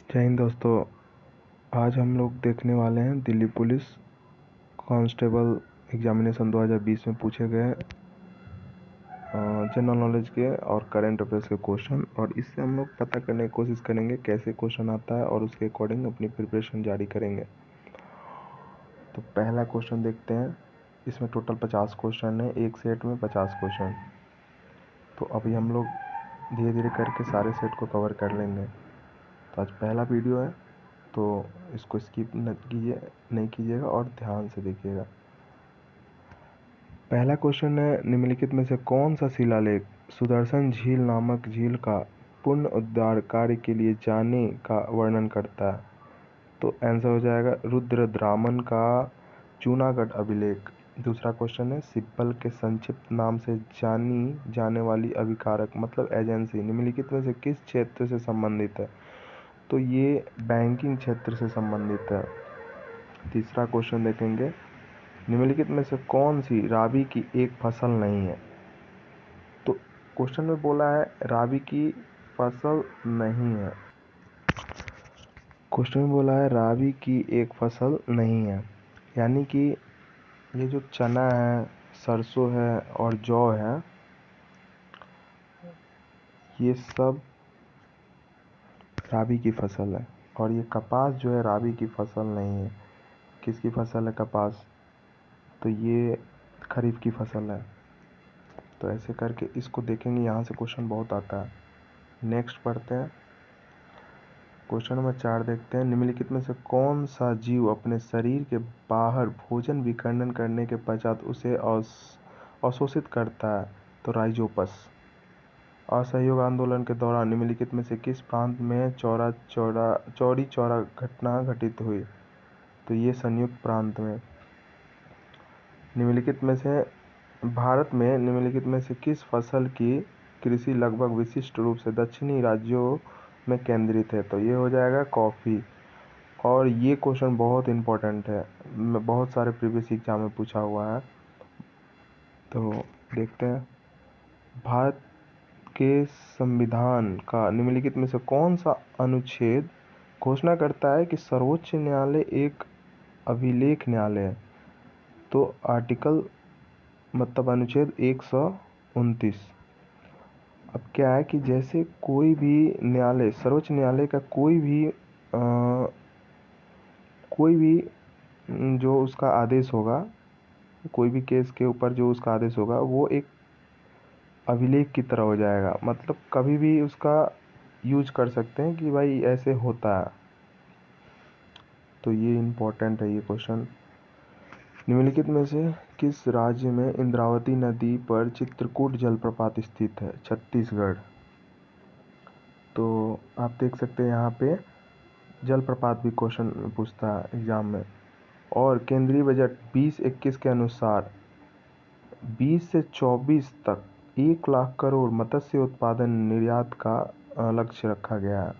जय हिंद दोस्तों। आज हम लोग देखने वाले हैं दिल्ली पुलिस कांस्टेबल एग्जामिनेशन 2020 में पूछे गए जनरल नॉलेज के और करंट अफेयर्स के क्वेश्चन, और इससे हम लोग पता करने की कोशिश करेंगे कैसे क्वेश्चन आता है और उसके अकॉर्डिंग अपनी प्रिपरेशन जारी करेंगे। तो पहला क्वेश्चन देखते हैं। इसमें टोटल 50 क्वेश्चन है, एक सेट में 50 क्वेश्चन। तो अभी हम लोग धीरे धीरे करके सारे सेट को कवर कर लेंगे। तो आज पहला वीडियो है, तो इसको स्किप नहीं कीजिएगा और ध्यान से देखिएगा। पहला क्वेश्चन है, निम्नलिखित में से कौन सा शिलालेख सुदर्शन झील नामक झील का पुनरुद्धार कार्य के लिए जाने का वर्णन करता है? तो आंसर हो जाएगा रुद्रद्रामन का जूनागढ़ अभिलेख। दूसरा क्वेश्चन है, सिब्बल के संक्षिप्त नाम से जानी जाने वाली अभिकारक मतलब एजेंसी निम्नलिखित में से किस क्षेत्र से संबंधित है? तो ये बैंकिंग क्षेत्र से संबंधित है। तीसरा क्वेश्चन देखेंगे, निम्नलिखित में से कौन सी राबी की एक फसल नहीं है? तो क्वेश्चन में बोला है राबी की फसल नहीं है। क्वेश्चन में बोला है राबी की एक फसल नहीं है, यानी कि ये जो चना है, सरसों है और जौ है, ये सब राबी की फसल है। और ये कपास जो है राबी की फसल नहीं है। किसकी फसल है कपास? तो ये खरीफ की फसल है। तो ऐसे करके इसको देखेंगे, यहाँ से क्वेश्चन बहुत आता है। नेक्स्ट पढ़ते हैं, क्वेश्चन नंबर 4 देखते हैं। निम्नलिखित में से कौन सा जीव अपने शरीर के बाहर भोजन विखंडन करने के पश्चात उसे अवशोषित करता है? तो राइजोपस। असहयोग आंदोलन के दौरान निम्नलिखित में से किस प्रांत में चौरी चौरा घटना घटित हुई? तो ये संयुक्त प्रांत में। निम्नलिखित में से भारत में निम्नलिखित में से किस फसल की कृषि लगभग विशिष्ट रूप से दक्षिणी राज्यों में केंद्रित है? तो ये हो जाएगा कॉफ़ी। और ये क्वेश्चन बहुत इम्पोर्टेंट है, बहुत सारे प्रीवियस एग्जाम में पूछा हुआ है। तो देखते हैं, भारत के संविधान का निम्नलिखित में से कौन सा अनुच्छेद घोषणा करता है कि सर्वोच्च न्यायालय एक अभिलेख न्यायालय है? तो आर्टिकल मतलब अनुच्छेद 129। अब क्या है कि जैसे कोई भी न्यायालय, सर्वोच्च न्यायालय का कोई भी जो उसका आदेश होगा, कोई भी केस के ऊपर जो उसका आदेश होगा, वो एक अभिलेख की तरह हो जाएगा। मतलब कभी भी उसका यूज कर सकते हैं कि भाई ऐसे होता है। तो ये इम्पोर्टेंट है ये क्वेश्चन। निम्नलिखित में से किस राज्य में इंद्रावती नदी पर चित्रकूट जलप्रपात स्थित है? छत्तीसगढ़। तो आप देख सकते हैं यहाँ पे जलप्रपात भी क्वेश्चन पूछता है एग्जाम में। और केंद्रीय बजट 20-21 के अनुसार 20 से 24 तक 1 लाख करोड़ मत्स्य उत्पादन निर्यात का लक्ष्य रखा गया है।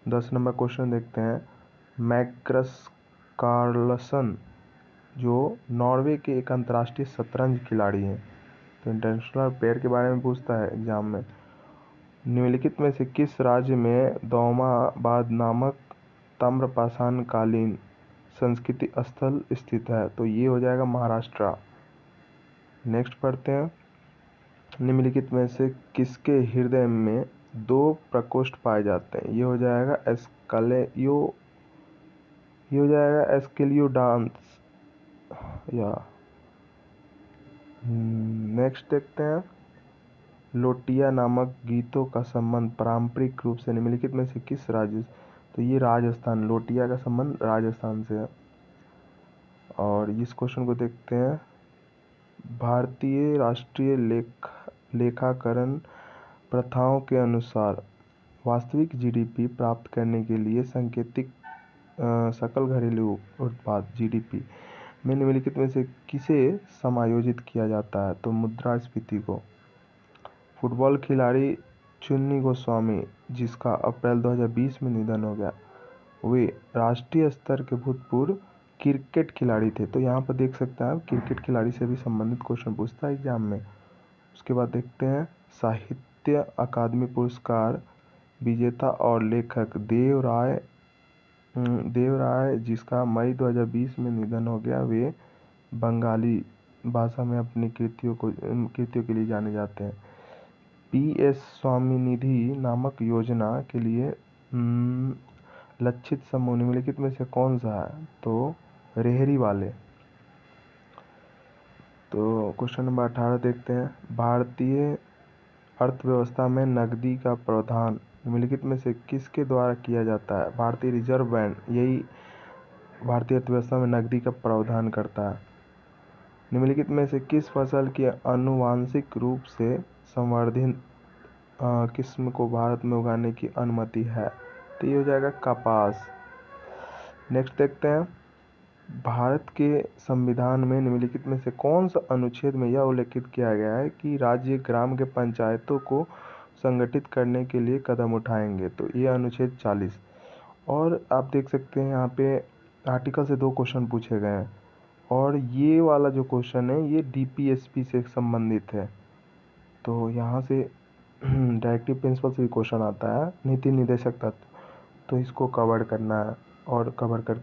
10 नंबर क्वेश्चन देखते हैं। मैग्नस कार्लसन जो नॉर्वे के एक अंतर्राष्ट्रीय शतरंज खिलाड़ी हैं, तो इंटरनेशनल प्लेयर के बारे में पूछता है एग्जाम में। निम्नलिखित में से किस राज्य में दोमाबाद नामक ताम्रपाषाण कालीन संस्कृति स्थल स्थित है? तो ये हो जाएगा महाराष्ट्र। नेक्स्ट पढ़ते हैं, निम्नलिखित में से किसके हृदय में 2 प्रकोष्ठ पाए जाते हैं? ये हो जाएगा एस्केलियोडांस या। नेक्स्ट देखते हैं, लोटिया नामक गीतों का संबंध पारंपरिक रूप से निम्नलिखित में से किस राज्य? तो ये राजस्थान, लोटिया का संबंध राजस्थान से है। और इस क्वेश्चन को देखते हैं, भारतीय राष्ट्रीय लेखाकरण प्रथाओं के अनुसार वास्तविक जीडीपी प्राप्त करने के लिए सांकेतिक सकल घरेलू उत्पाद जीडीपी में निम्नलिखित में से किसे समायोजित किया जाता है? तो मुद्रास्फीति को। फुटबॉल खिलाड़ी चुन्नी गोस्वामी, जिसका अप्रैल 2020 में निधन हो गया, वे राष्ट्रीय स्तर के भूतपूर्व क्रिकेट खिलाड़ी थे। तो यहाँ पर देख सकते हैं आप, क्रिकेट खिलाड़ी से भी संबंधित क्वेश्चन पूछता है एग्जाम में। उसके बाद देखते हैं, साहित्य अकादमी पुरस्कार विजेता और लेखक देव राय जिसका मई 2020 में निधन हो गया, वे बंगाली भाषा में अपनी कृतियों के लिए जाने जाते हैं। PS स्वामीनिधि नामक योजना के लिए लक्षित समूह निम्नलिखित में से कौन सा है? तो रेहड़ी वाले। तो क्वेश्चन नंबर 18 देखते हैं। भारतीय अर्थव्यवस्था में नकदी का प्रावधान निम्नलिखित में से किसके द्वारा किया जाता है? भारतीय रिजर्व बैंक, यही भारतीय अर्थव्यवस्था में नकदी का प्रावधान करता है। निम्नलिखित में से किस फसल की आनुवांशिक रूप से संवर्धित किस्म को भारत में उगाने की अनुमति है? तो ये हो जाएगा कपास। नेक्स्ट देखते हैं। भारत के संविधान में निम्नलिखित में से कौन सा अनुच्छेद में यह उल्लेखित किया गया है कि राज्य ग्राम के पंचायतों को संगठित करने के लिए कदम उठाएंगे? तो ये अनुच्छेद 40। और आप देख सकते हैं यहाँ पे आर्टिकल से 2 क्वेश्चन पूछे गए हैं, और ये वाला जो क्वेश्चन है ये DPSP से संबंधित है। तो यहाँ से डायरेक्टिव प्रिंसिपल से भी क्वेश्चन आता है, नीति निदेशक तत्व, तो इसको कवर करना है और कवर कर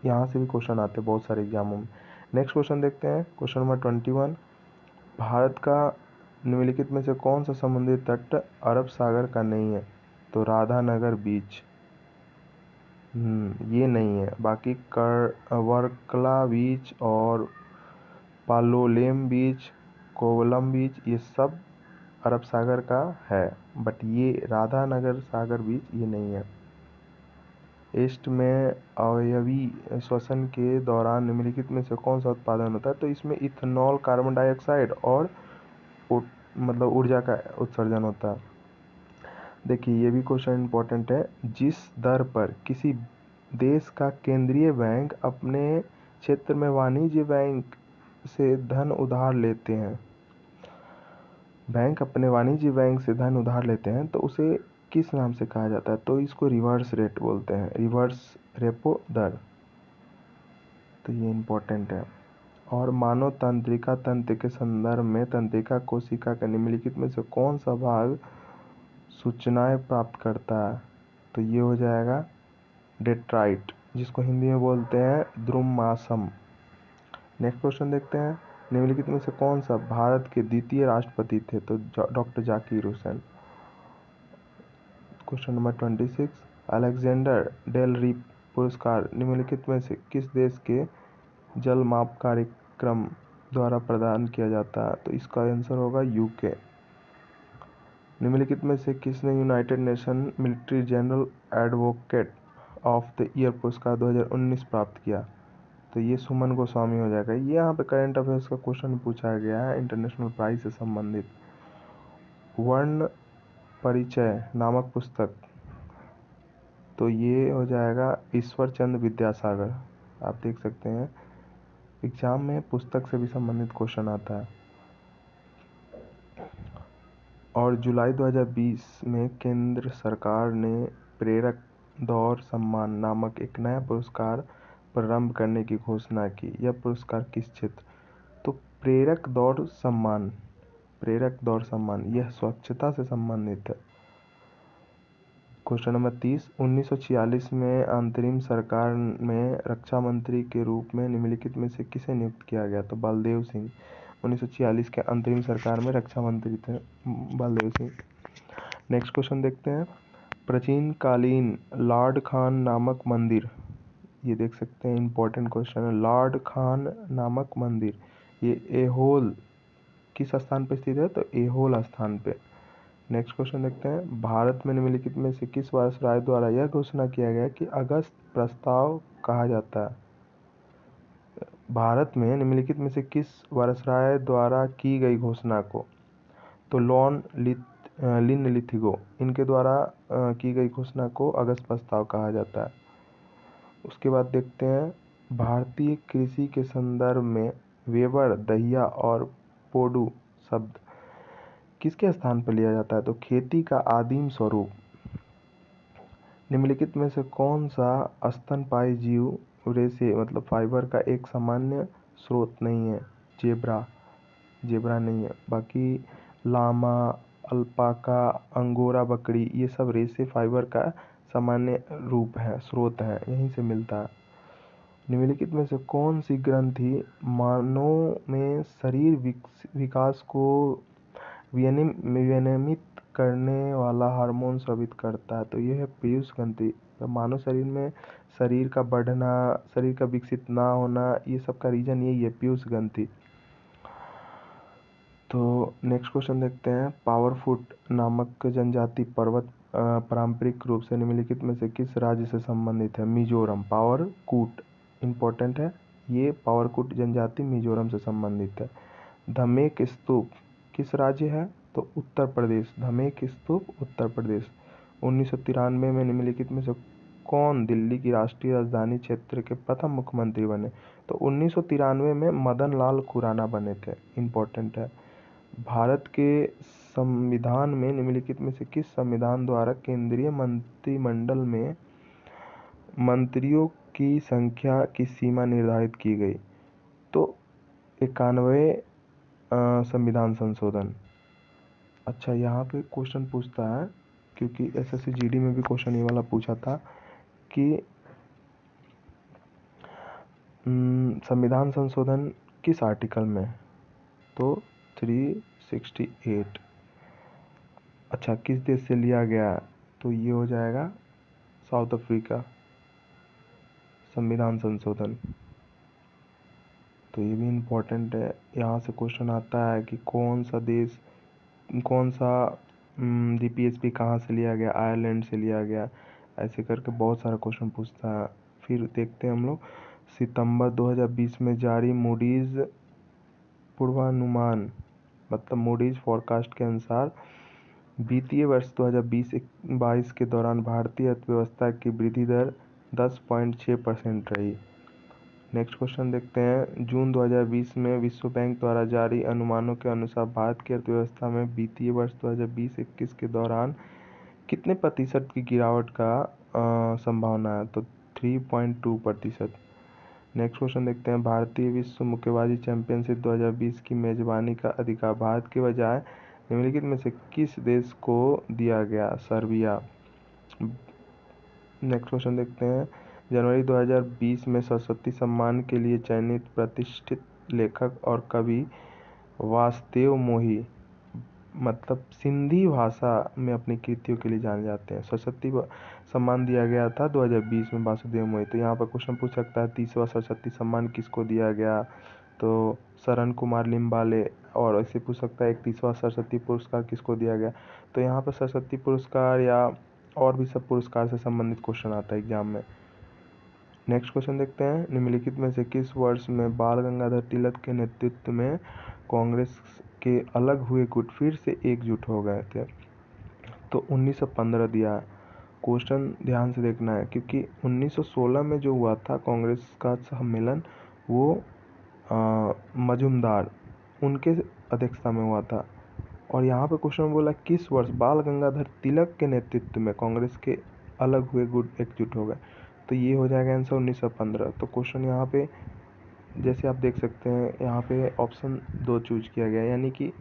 यहाँ से भी क्वेश्चन आते हैं बहुत सारे एग्जामों में। नेक्स्ट क्वेश्चन देखते हैं। Question number 21। भारत का निम्नलिखित में से कौन सा समुद्री तट अरब सागर का नहीं है? तो राधानगर बीच ये नहीं है। बाकी वर्कला बीच और पालोलेम बीच, कोवलम बीच, ये सब अरब सागर का है, बट ये राधानगर सागर बीच ये नहीं है। ईस्ट में अवयवी श्वसन के दौरान निम्नलिखित में से कौन सा उत्पादन होता है? तो इसमें इथेनॉल, कार्बन डाइऑक्साइड और मतलब ऊर्जा का उत्सर्जन होता है। देखिए ये भी क्वेश्चन इंपॉर्टेंट है। जिस दर पर किसी देश का केंद्रीय बैंक अपने क्षेत्र में वाणिज्य बैंक से धन उधार लेते हैं, बैंक अपने वाणिज्य बैंक से धन उधार लेते हैं, तो उसे किस नाम से कहा जाता है? तो इसको रिवर्स रेट बोलते हैं, रिवर्स रेपो दर। तो ये इम्पोर्टेंट है। और मानव तंत्रिका तंत्र के संदर्भ में तंत्रिका कोशिका का निम्नलिखित में से कौन सा भाग सूचनाएं प्राप्त करता है? तो ये हो जाएगा डेट्राइट, जिसको हिंदी में बोलते हैं द्रुमासम। नेक्स्ट क्वेश्चन देखते हैं। निम्नलिखित में से कौन सा भारत के द्वितीय राष्ट्रपति थे? तो doctor Zakir Hussain. Question number 26। Alexander डेल री पुरस्कार निम्नलिखित में से किस देश के जल माप कार्यक्रम द्वारा प्रदान किया जाता है? तो इसका आंसर होगा यूके। निम्नलिखित में से किसने United nation military general advocate of the year पुरस्कार 2019 प्राप्त किया? तो ये सुमन गोस्वामी हो जाएगा। ये यहाँ पे करंट अफेयर्स का क्वेश्चन पूछा गया है इंटरनेशनल प्राइज से संबंधित। वर्ण परिचय नामक पुस्तक, तो ये हो जाएगा ईश्वर चंद्र विद्यासागर। आप देख सकते हैं एग्जाम में पुस्तक से भी संबंधित क्वेश्चन आता है। और जुलाई 2020 में केंद्र सरकार ने प्रेरक दौर सम्मान नामक एक नया पुरस्कार प्रारंभ करने की घोषणा की। यह पुरस्कार किस क्षेत्र? तो प्रेरक दौर सम्मान यह स्वच्छता से संबंधित है। Question number 30। 1946 में अंतरिम सरकार में रक्षा मंत्री के रूप में निम्नलिखित में से किसे नियुक्त किया गया? तो बलदेव सिंह। 1946 के अंतरिम सरकार में रक्षा मंत्री थे बलदेव सिंह। नेक्स्ट क्वेश्चन देखते हैं। प्राचीन कालीन लॉर्ड खान नामक मंदिर, ये देख सकते हैं इंपॉर्टेंट क्वेश्चन है। लॉर्ड खान नामक मंदिर ये एहोल किस स्थान पर स्थित है? तो एहोल स्थान पे। नेक्स्ट क्वेश्चन देखते हैं। भारत में निम्नलिखित में से किस वायसराय द्वारा यह घोषणा किया गया कि अगस्त प्रस्ताव कहा जाता है? भारत में निम्नलिखित में से किस वायसराय द्वारा की गई घोषणा को? तो लॉन लिनलिथिगो, इनके द्वारा की गई घोषणा को अगस्त प्रस्ताव कहा जाता है। उसके बाद देखते हैं भारतीय कृषि के संदर्भ में वेबर, दहिया और पोडू शब्द किसके स्थान पर लिया जाता है? तो खेती का आदिम स्वरूप। निम्नलिखित में से कौन सा स्तनपायी जीव रेशे मतलब फाइबर का एक सामान्य स्रोत नहीं है? जेब्रा नहीं है। बाकी लामा, अल्पाका, अंगोरा बकरी, ये सब रेशे फाइबर का सामान्य रूप है, स्रोत है, यहीं से मिलता है। निम्नलिखित में से कौन सी ग्रंथि मानव में शरीर विकास को विनियमित करने वाला हार्मोन स्रावित करता है? तो ये है पीयूष ग्रंथि। मानव शरीर में शरीर का बढ़ना, शरीर का विकसित ना होना, ये सब का रीजन यही है, पीयूष ग्रंथि। तो नेक्स्ट क्वेश्चन देखते हैं। पावरफुट नामक जनजाति पर्वत पारंपरिक रूप से निम्नलिखित में से किस राज्य से संबंधित है? मिजोरम। पावरकूट इम्पोर्टेंट है, ये पावरकूट जनजाति मिजोरम से संबंधित है। धमेक स्तूप किस राज्य है? तो उत्तर प्रदेश। धमेक स्तूप उत्तर प्रदेश। 1993 में निम्नलिखित में से कौन दिल्ली की राष्ट्रीय राजधानी क्षेत्र के प्रथम मुख्यमंत्री बने? तो 1993 में मदन लाल खुराना बने थे, इम्पोर्टेंट है। भारत के संविधान में निम्नलिखित में से किस संविधान द्वारा केंद्रीय मंत्रिमंडल में मंत्रियों की संख्या की सीमा निर्धारित की गई? तो 91 संविधान संशोधन। अच्छा, यहाँ पे क्वेश्चन पूछता है, क्योंकि एसएससी जीडी में भी क्वेश्चन ये वाला पूछा था कि संविधान संशोधन किस आर्टिकल में? तो 368। अच्छा, किस देश से लिया गया? तो ये हो जाएगा साउथ अफ्रीका, संविधान संशोधन। तो ये भी इम्पोर्टेंट है। यहाँ से क्वेश्चन आता है कि कौन सा देश, कौन सा जीपीएसपी कहाँ से लिया गया? आयरलैंड से लिया गया। ऐसे करके बहुत सारा क्वेश्चन पूछता है। फिर देखते हैं हम लोग, सितंबर 2020 में जारी मूडीज पूर्वानुमान, मतलब मूडीज फॉरकास्ट के अनुसार वित्तीय वर्ष 2020-22 के दौरान भारतीय अर्थव्यवस्था की वृद्धि दर 10.6% रही। नेक्स्ट क्वेश्चन देखते हैं। जून 2020 में विश्व बैंक द्वारा जारी अनुमानों के अनुसार भारत की अर्थव्यवस्था में वित्तीय वर्ष 2020-21 के दौरान कितने प्रतिशत की गिरावट का संभावना है? तो 3.2%। नेक्स्ट क्वेश्चन देखते हैं। भारतीय विश्व मुक्केबाजी चैंपियनशिप 2020 की मेजबानी का अधिकार भारत के बजाय निम्नलिखित में से किस देश को दिया गया? सर्बिया। नेक्स्ट क्वेश्चन देखते हैं। जनवरी 2020 में सरस्वती सम्मान के लिए चयनित प्रतिष्ठित लेखक और कवि वासुदेव मोही, मतलब सिंधी भाषा में अपनी कृतियों के लिए जाने जाते हैं। सरस्वती सम्मान दिया गया था 2020 में वासुदेव मोही। तो यहाँ पर क्वेश्चन पूछ सकता है 30वां सरस्वती सम्मान किसको दिया गया? तो शरण कुमार लिम्बाले। और ऐसे पूछ सकता है 31वां सरस्वती पुरस्कार किसको दिया गया? तो यहाँ पर सरस्वती पुरस्कार या और भी सब पुरस्कार से संबंधित क्वेश्चन आता है एग्जाम में। नेक्स्ट क्वेश्चन देखते हैं। निम्नलिखित में से किस वर्ष में बाल गंगाधर तिलक के नेतृत्व में कांग्रेस के अलग हुए गुट फिर से एकजुट हो गए थे? तो 1915 दिया है। क्वेश्चन ध्यान से देखना है, क्योंकि 1916 में जो हुआ था कांग्रेस का सम्मेलन, वो मजूमदार उनके अध्यक्षता में हुआ था। और यहाँ पे क्वेश्चन बोला किस वर्ष बाल गंगाधर तिलक के नेतृत्व में कांग्रेस के अलग हुए गुट एकजुट हो गए? तो ये हो जाएगा आंसर 1915। तो क्वेश्चन यहाँ पे जैसे आप देख सकते हैं, यहाँ पे ऑप्शन 2 चूज किया गया, यानी कि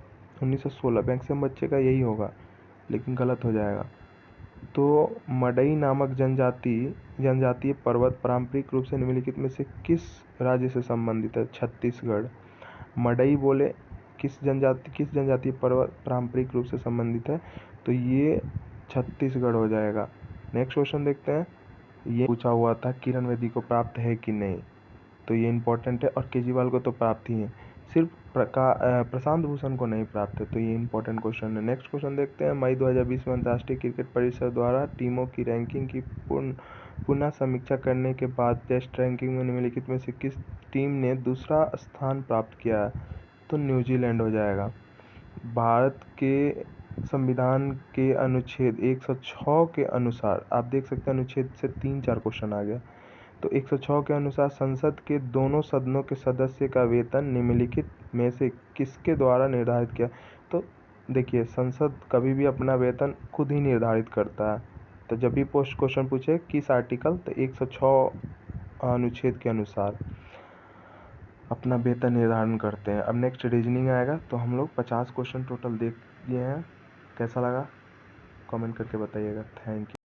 1916। मैक्सिमम बच्चे का यही होगा, लेकिन गलत हो जाएगा। तो मडई नामक जनजातीय पर्वत पारंपरिक रूप से निम्नलिखित में से किस राज्य से संबंधित है? छत्तीसगढ़। मडई बोले किस जनजातीय पर्वत पारंपरिक रूप से संबंधित है? तो ये छत्तीसगढ़ हो जाएगा। नेक्स्ट क्वेश्चन देखते हैं। ये पूछा हुआ था किरण बेदी को प्राप्त है कि नहीं? तो ये इम्पोर्टेंट है, और केजरीवाल को तो प्राप्त ही है, सिर्फ प्रशांत भूषण को नहीं प्राप्त है। तो ये इम्पोर्टेंट क्वेश्चन है। नेक्स्ट क्वेश्चन देखते हैं। मई 2020 में अंतर्राष्ट्रीय क्रिकेट परिषद द्वारा टीमों की रैंकिंग की पुनः समीक्षा करने के बाद टेस्ट रैंकिंग में निम्नलिखित में से किस टीम ने दूसरा स्थान प्राप्त किया है? तो न्यूजीलैंड हो जाएगा। भारत के संविधान के अनुच्छेद 106 के अनुसार, आप देख सकते हैं अनुच्छेद से 3-4 क्वेश्चन आ गया। तो 106 के अनुसार संसद के दोनों सदनों के सदस्य का वेतन निम्नलिखित में से किसके द्वारा निर्धारित किया? तो देखिए, संसद कभी भी अपना वेतन खुद ही निर्धारित करता है। तो जब भी पोस्ट क्वेश्चन पूछे किस आर्टिकल, तो 106 अनुच्छेद के अनुसार अपना वेतन निर्धारण करते हैं। अब नेक्स्ट रीजनिंग आएगा। तो हम लोग 50 क्वेश्चन टोटल देख लिए हैं। कैसा लगा कमेंट करके बताइएगा। Thank you.